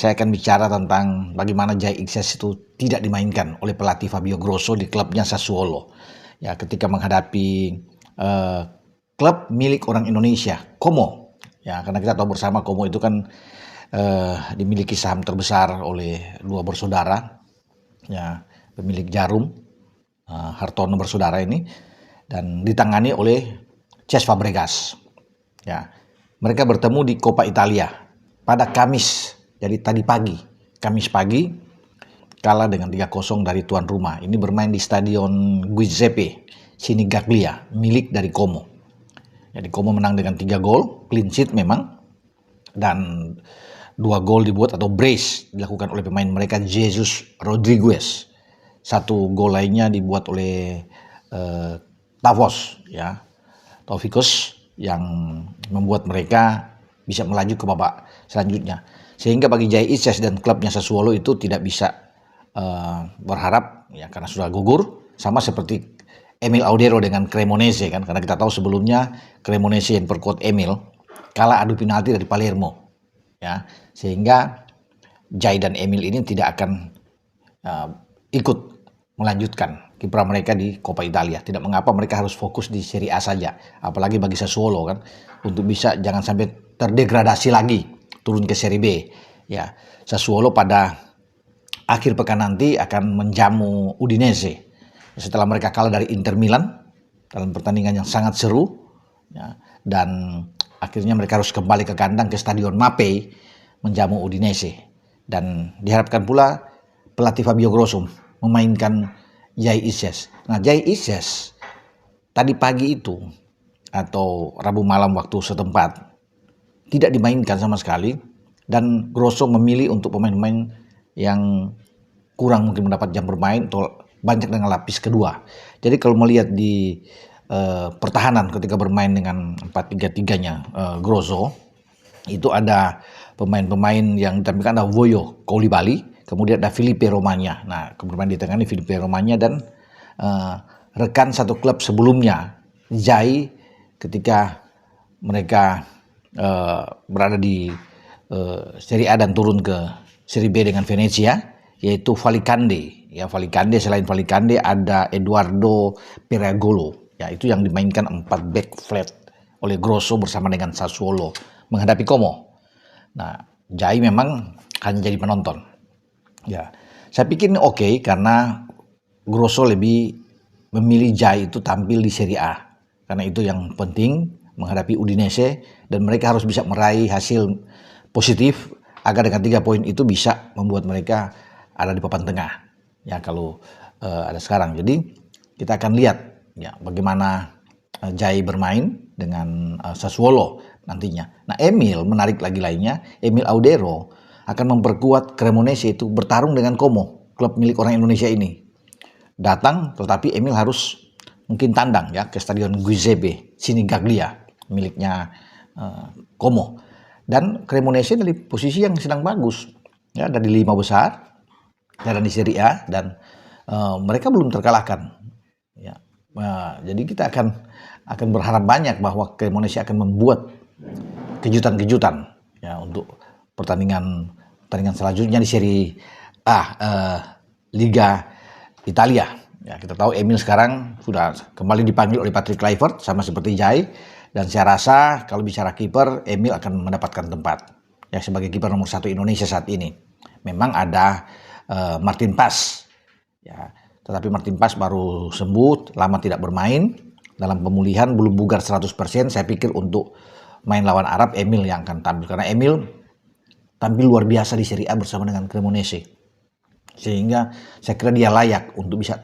saya akan bicara tentang bagaimana Jai Iglesias itu tidak dimainkan oleh pelatih Fabio Grosso di klubnya Sassuolo. Ya, ketika menghadapi klub milik orang Indonesia, Como. Ya, karena kita tahu bersama Como itu kan dimiliki saham terbesar oleh dua bersaudara, ya, pemilik Jarum, Hartono bersaudara ini, dan ditangani oleh Cesc Fabregas. Ya, mereka bertemu di Coppa Italia pada Kamis. Jadi tadi pagi, Kamis pagi, kalah dengan 3-0 dari tuan rumah. Ini bermain di Stadion Giuseppe Sinigaglia, milik dari Como. Jadi Como menang dengan 3 gol, clean sheet memang, dan 2 gol dibuat atau brace dilakukan oleh pemain mereka Jesus Rodriguez. 1 gol lainnya dibuat oleh Tavos, ya, Taufikus, yang membuat mereka bisa melaju ke babak selanjutnya. Sehingga bagi Jai Iglesias dan klubnya Sassuolo itu tidak bisa berharap, ya, karena sudah gugur, sama seperti Emil Audero dengan Cremonese kan, karena kita tahu sebelumnya Cremonese yang perkuat Emil kalah adu penalti dari Palermo, ya, sehingga Jai dan Emil ini tidak akan ikut melanjutkan kiprah mereka di Coppa Italia. Tidak mengapa mereka harus fokus di Serie A saja, apalagi bagi Sassuolo kan, untuk bisa jangan sampai terdegradasi lagi turun ke Serie B. Ya, Sassuolo pada akhir pekan nanti akan menjamu Udinese setelah mereka kalah dari Inter Milan dalam pertandingan yang sangat seru, ya, dan akhirnya mereka harus kembali ke kandang ke Stadion Mapei menjamu Udinese. Dan diharapkan pula pelatih Fabio Grosso memainkan Jai Iglesias. Nah, Jai Iglesias tadi pagi itu atau Rabu malam waktu setempat tidak dimainkan sama sekali, dan Grosso memilih untuk pemain-pemain yang kurang mungkin mendapat jam bermain atau banyak dengan lapis kedua. Jadi kalau melihat di pertahanan ketika bermain dengan 4-3-3-nya Grosso, itu ada pemain-pemain yang ditampilkan, ada Vojo Koulibaly, kemudian ada Filipe Romagna. Nah, bermain di tengah ini Filipe Romagna dan rekan satu klub sebelumnya, Jai, ketika mereka berada di Serie A dan turun ke Serie B dengan Venezia, yaitu Valicande. Ya, Valicande, selain Valicande ada Eduardo Piragolo. Ya, itu yang dimainkan 4 back flat oleh Grosso bersama dengan Sassuolo menghadapi Como. Nah, Jai memang hanya jadi penonton. Ya, saya pikir ini oke, karena Grosso lebih memilih Jai itu tampil di Serie A, karena itu yang penting menghadapi Udinese, dan mereka harus bisa meraih hasil positif agar dengan 3 poin itu bisa membuat mereka ada di papan tengah, ya, kalau ada sekarang. Jadi kita akan lihat, ya, bagaimana Jai bermain dengan Sassuolo nantinya. Nah, Emil menarik lagi lainnya, Emil Audero akan memperkuat Cremonese itu bertarung dengan Como, klub milik orang Indonesia ini. Datang, tetapi Emil harus mungkin tandang, ya, ke Stadion Giuseppe Sinigaglia miliknya Como. Dan Cremonese dari posisi yang sedang bagus, ya, dari 5 besar dan di Serie A, dan mereka belum terkalahkan, ya. Jadi kita akan berharap banyak bahwa Cremonese akan membuat kejutan-kejutan, ya, untuk pertandingan selanjutnya di Serie A, Liga Italia. Ya, kita tahu Emil sekarang sudah kembali dipanggil oleh Patrick Kluivert sama seperti Jai, dan saya rasa kalau bicara kiper, Emil akan mendapatkan tempat, ya, sebagai kiper nomor 1 Indonesia saat ini. Memang ada Martin Pas, ya, tetapi Martin Pas baru sembuh, lama tidak bermain, dalam pemulihan, belum bugar 100%. Saya pikir untuk main lawan Arab, Emil yang akan tampil, karena Emil tampil luar biasa di Serie A bersama dengan Cremonese, sehingga saya kira dia layak untuk bisa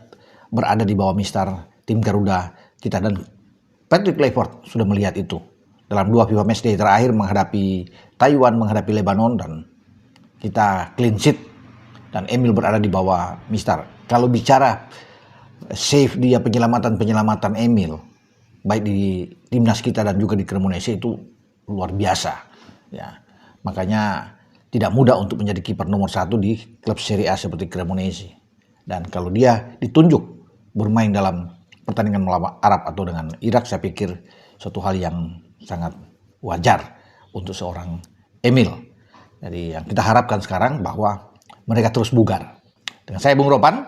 berada di bawah mistar tim Garuda kita, dan Patrick Kluivert sudah melihat itu dalam 2 FIFA Matchday terakhir menghadapi Taiwan, menghadapi Lebanon, dan kita clean sheet dan Emil berada di bawah mistar. Kalau bicara save dia, penyelamatan Emil baik di timnas kita dan juga di Cremonese itu luar biasa, ya. Makanya tidak mudah untuk menjadi kiper nomor 1 di klub Serie A seperti Cremonese. Dan kalau dia ditunjuk bermain dalam pertandingan melawan Arab atau dengan Irak, saya pikir suatu hal yang sangat wajar untuk seorang Emil. Jadi yang kita harapkan sekarang bahwa mereka terus bugar. Dengan saya Bung Ropan,